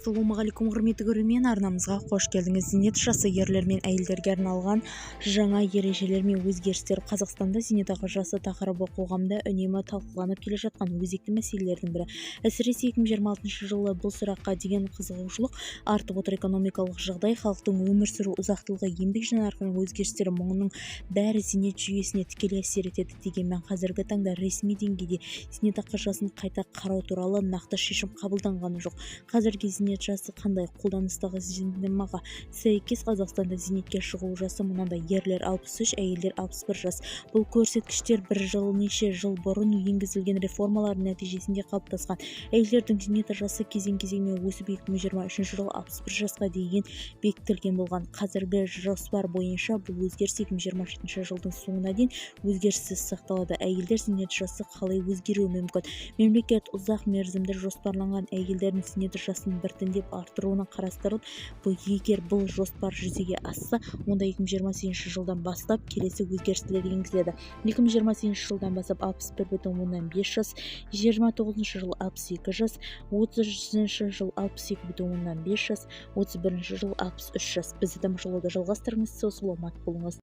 Ассалаумағалейкум құрметті көрермен, арнамызға қош келдіңіз. Зейнет жасы ерлер мен әйелдерге арналған жаңа ережелер мен өзгерістер. Қазақстанда зейнетақы жасы тақырыбы қоғамда үнемі талқыланып келе жатқан өзекті мәселелердің бірі. Әсіресе 2026 жылы бұл сұраққа деген қызығушылық артып отыр. Экономикалық жағдай, халықтың өмір сүру ұзақтылығы, еңбек нарығының өзгерістері, мұның бәрі зейнет жүйесіне тікелей әсер етеді. Дегенмен қазіргі таңда ресми деңгейде зейнетақы жасын қайта қарау туралы нақты шешім қабылданған жоқ. Қазіргі зейнет жасы қандай? Қолданыстағы заңнамаға сәйкес Қазақстанда зейнетке шығу жасы мынандай: ерлер 63, әйелдер 61 жас. Бұл көрсеткіштер неше жыл бұрын енгізілген реформалар нәтижесінде қалыптасқан. Әйелдердің зейнет жасы кезең-кезеңмен өсіп 2023 жылы 61 жасқа дейін бекітілген болған. Қазіргі жоспар бойынша бұл өзгеріс 2027 жылдың соңына дейін өзгеріссіз сақталады. Әйелдер зейнет жасы қалай өзгеруі мүмкін? Мемлекет ұзақ мерзімді жоспарланған әйелдердің зейнет жасын біртіндеп арттыруына қарастырылып, егер бұл жоспар жүзеге асса, онда 2028 жылдан бастап келесі өзгерістер енгізіледі. 2028 жылдан бастап 61,5 жас, 29 жыл 62 жас, 30 жыл 62,5 жас, 31 жыл 63 жас. Бізді тамашалауды жалғастырыңыз, саламат болыңыз.